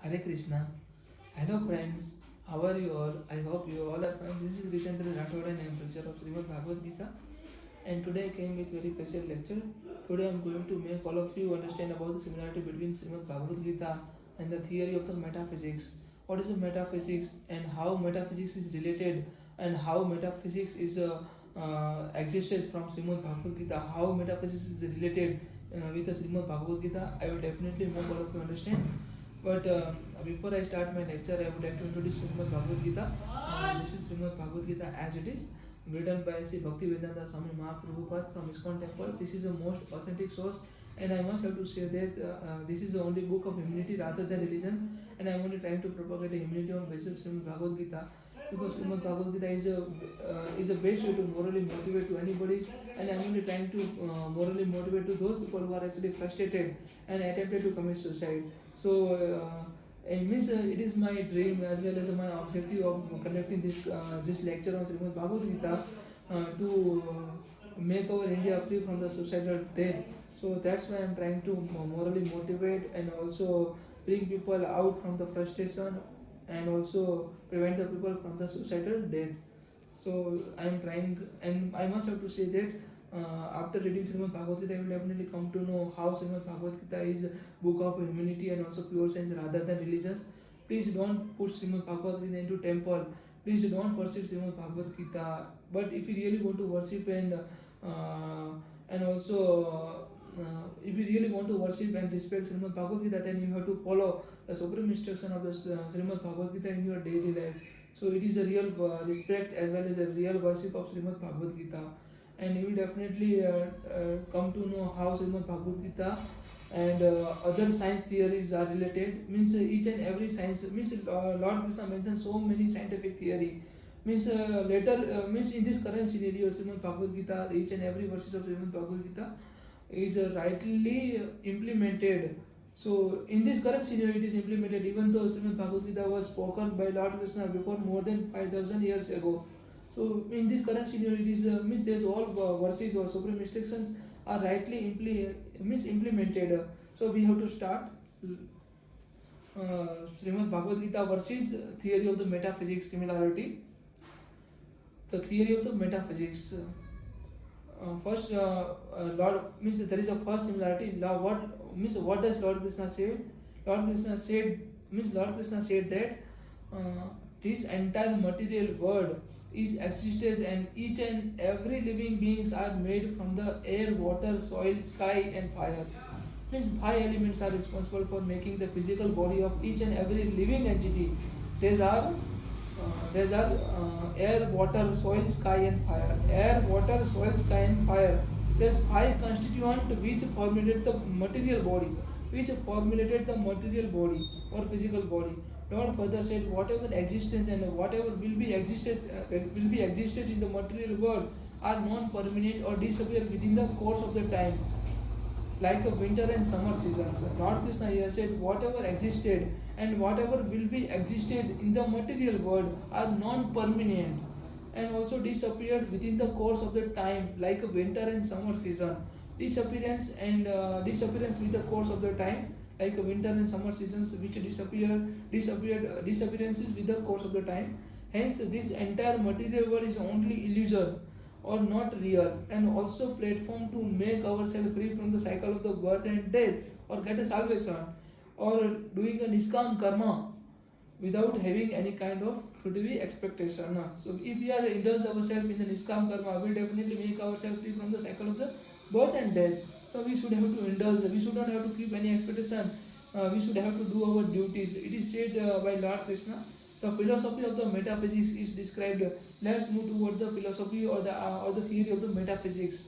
Hare Krishna. Hello friends, how are you all? I hope you all are fine. This is Ritendra Rathod and I am teacher of Shrimad Bhagavad Gita, and today I came with very special lecture. Today I am going to make all of you understand about the similarity between Shrimad Bhagavad Gita and the theory of the metaphysics. What is the metaphysics and how metaphysics is related, and how metaphysics is existed from Shrimad Bhagavad Gita, how metaphysics is related with the Shrimad Bhagavad Gita. I will definitely make all of you understand. But before I start my lecture, I would like to introduce Shrimad Bhagavad Gita. This is Shrimad Bhagavad Gita as it is, written by Sri Bhaktivedanta Swami Mahaprabhupada from ISKCON temple. This is the most authentic source, and I must have to say that this is the only book of humanity rather than religions, and I am only trying to propagate a humanity on basis of Shrimad Bhagavad Gita, because Shrimad Bhagavad Gita is a best way to morally motivate to anybody, and I am only trying to morally motivate to those people who are actually frustrated and attempted to commit suicide. So it is my dream as well as my objective of conducting this lecture on Srimad Bhagavad Gita to make our India free from the suicidal death. So that's why I'm trying to morally motivate and also bring people out from the frustration and also prevent the people from the suicidal death. So I'm trying, and I must have to say that after reading Shrimad Bhagavad Gita, I will definitely come to know how Shrimad Bhagavad Gita is a book of humanity and also pure science rather than religions. Please don't put Shrimad Bhagavad Gita into temple. Please don't worship Shrimad Bhagavad Gita. But if you really want to worship and also if you really want to worship and respect Shrimad Bhagavad Gita, then you have to follow the supreme instruction of the Shrimad Bhagavad Gita in your daily life. So it is a real respect as well as a real worship of Shrimad Bhagavad Gita. And you will definitely come to know how Shrimad Bhagavad Gita and other science theories are related. Means each and every science, means Lord Krishna mentioned so many scientific theory. Means means in this current scenario, Shrimad Bhagavad Gita, each and every verses of Shrimad Bhagavad Gita is rightly implemented. So in this current scenario, it is implemented, even though Shrimad Bhagavad Gita was spoken by Lord Krishna before more than 5,000 years ago. So in this current scenario, it is means there's all verses or supreme instructions are rightly implemented. So we have to start Srimad Bhagavad Gita verses theory of the metaphysics similarity. The theory of the metaphysics. First, Lord means there is a first similarity. What does Lord Krishna say? Lord Krishna said that this entire material world is existed, and each and every living beings are made from the air, water, soil, sky and fire. Means 5 elements are responsible for making the physical body of each and every living entity. These are air, water, soil, sky and fire. Air, water, soil, sky and fire. There's 5 constituents which formulated the material body, or physical body. Lord further said, whatever existence and whatever will be existed in the material world are non-permanent or disappear within the course of the time, like a winter and summer seasons. Lord Krishna here said, whatever existed and whatever will be existed in the material world are non-permanent and also disappeared within the course of the time, like a winter and summer season. Disappearance with the course of the time, like winter and summer seasons which disappearances with the course of the time. Hence this entire material world is only illusion or not real, and also platform to make ourselves free from the cycle of the birth and death, or get a salvation, or doing a niskam karma without having any kind of fruitive expectation. So if we are indulge ourselves in the niskam karma, we will definitely make ourselves free from the cycle of the birth and death. So we should have to indulge, we should not have to keep any expectation, we should have to do our duties. It is said by Lord Krishna, the philosophy of the metaphysics is described. Let's move toward the philosophy or the theory of the metaphysics.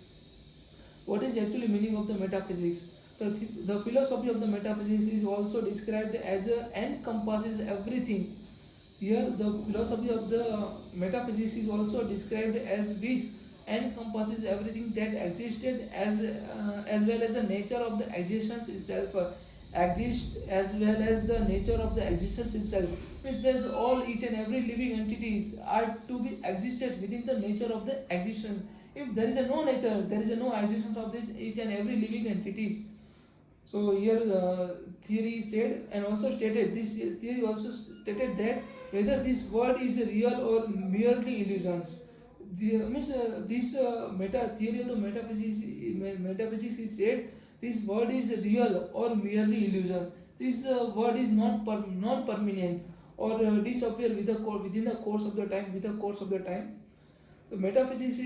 What is actually meaning of the metaphysics? The philosophy of the metaphysics is also described as encompasses everything. Here the philosophy of the metaphysics is also described as which encompasses everything that existed, as well as the nature of the existence itself. Exist as well as the nature of the existence itself. Means there's all each and every living entities are to be existed within the nature of the existence. If there is no nature, there is no existence of this each and every living entities. So here theory said and also stated, this theory also stated that whether this world is real or merely illusions. This theory of the metaphysics is said this world is real or merely illusion. This world is non-permanent or disappear within the course of the time. With the course of the time, the metaphysics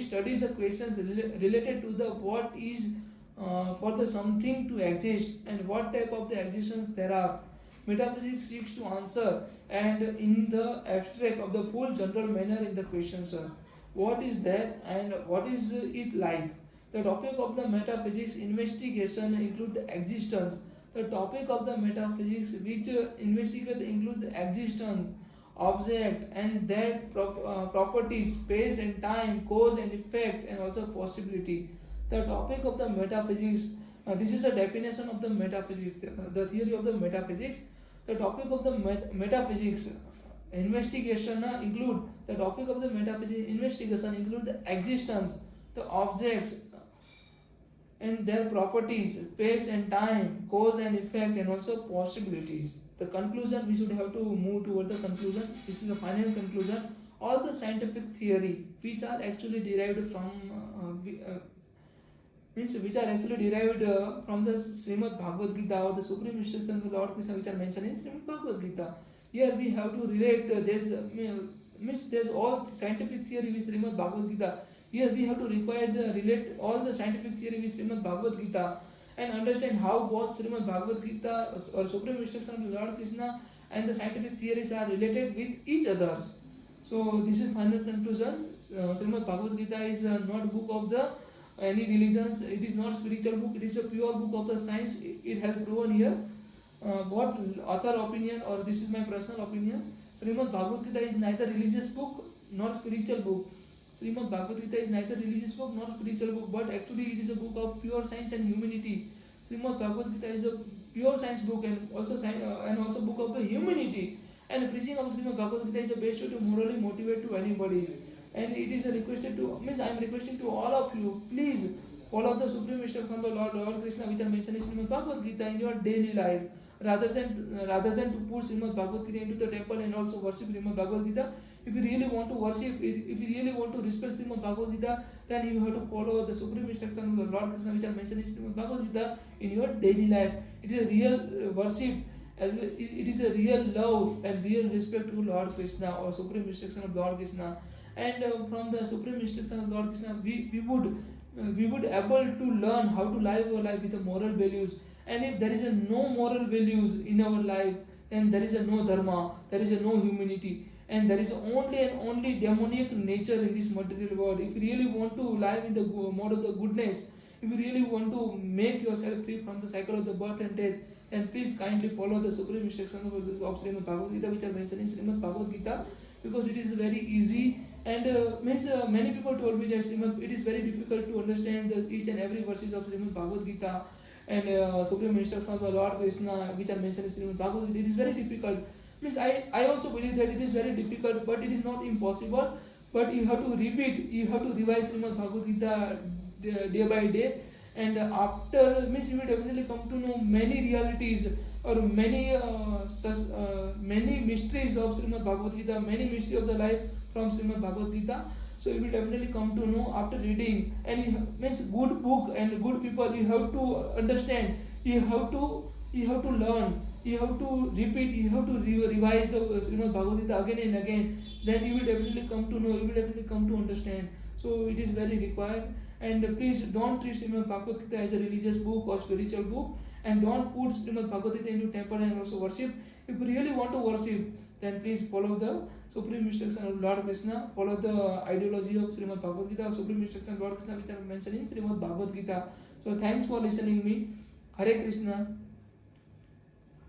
studies the questions related to the what is for the something to exist and what type of the existence there are. Metaphysics seeks to answer and in the abstract of the full general manner in the question, sir. What is there and what is it like? The topic of the metaphysics investigation include the existence. The topic of the metaphysics which investigate include the existence, object and their properties, space and time, cause and effect, and also possibility. The topic of the metaphysics, this is a definition of the metaphysics, the theory of the metaphysics. The topic of the metaphysics investigation include the topic of the metaphysics investigation include the existence, the objects and their properties, space and time, cause and effect, and also possibilities. The conclusion, we should have to move toward the conclusion. This is the final conclusion. All the scientific theory which are actually derived from from the Shrimad Bhagavad Gita or the supreme instructions of the Lord Krishna which are mentioned in Shrimad Bhagavad Gita. Here we have to relate there's all scientific theory with Shrimad Bhagavad Gita. Here we have to relate all the scientific theory with Shrimad Bhagavad Gita and understand how both Shrimad Bhagavad Gita or supreme instructions of the Lord Krishna and the scientific theories are related with each other. So this is final conclusion. Shrimad Bhagavad Gita is not book of the any religions. It is not spiritual book. It is a pure book of the science. It has proven here. What author opinion or this is my personal opinion. Shrimad Bhagavad Gita is neither religious book nor spiritual book. Shrimad Bhagavad Gita is neither religious book nor spiritual book, but actually it is a book of pure science and humanity. Shrimad Bhagavad Gita is a pure science book and also book of the humanity. And preaching of Shrimad Bhagavad Gita is a best way to morally motivate to anybody. And it is a requested to I am requesting to all of you, please follow the supreme instructions from the Lord Krishna which are mentioned in Shrimad Bhagavad Gita in your daily life. Rather than to put Shrimad Bhagavad Gita into the temple and also worship Shrimad Bhagavad Gita, if you really want to worship, if you really want to respect Shrimad Bhagavad Gita, then you have to follow the supreme instructions of the Lord Krishna which are mentioned in Shrimad Bhagavad Gita in your daily life. It is a real worship, as well, it is a real love and real respect to Lord Krishna or supreme instruction of Lord Krishna. And from the supreme instruction of Lord Krishna, we would able to learn how to live our life with the moral values. And if there is no moral values in our life, then there is no dharma, there is no humanity, and there is only and only demonic nature in this material world. If you really want to live in the mode of the goodness, if you really want to make yourself free from the cycle of the birth and death, then please kindly follow the supreme instructions of Shrimad Bhagavad Gita which are mentioned in Shrimad Bhagavad Gita, because it is very easy. And many people told me that it is very difficult to understand each and every verses of Shrimad Bhagavad Gita and supreme instructions of the Lord Krishna which are mentioned in Shrimad Bhagavad Gita. It is very difficult. I also believe that it is very difficult, but it is not impossible. But you have to repeat, you have to revise Shrimad Bhagavad Gita day by day, and after you will definitely come to know many realities or many mysteries of Shrimad Bhagavad Gita, many mysteries of the life from Shrimad Bhagavad Gita. So you will definitely come to know after reading. And it means good book and good people. You have to understand. You have to learn. You have to repeat. You have to revise the Shrimad Bhagavad Gita again and again. Then you will definitely come to know. You will definitely come to understand. So it is very required. And please don't treat Shrimad Bhagavad Gita as a religious book or spiritual book. And don't put Shrimad Bhagavad Gita into temple and also worship. If you really want to worship, then please follow the supreme instruction of Lord Krishna. Follow the ideology of Shrimad Bhagavad Gita, supreme instruction of Lord Krishna which are mentioned in Shrimad Bhagavad Gita. So thanks for listening me. Hare Krishna.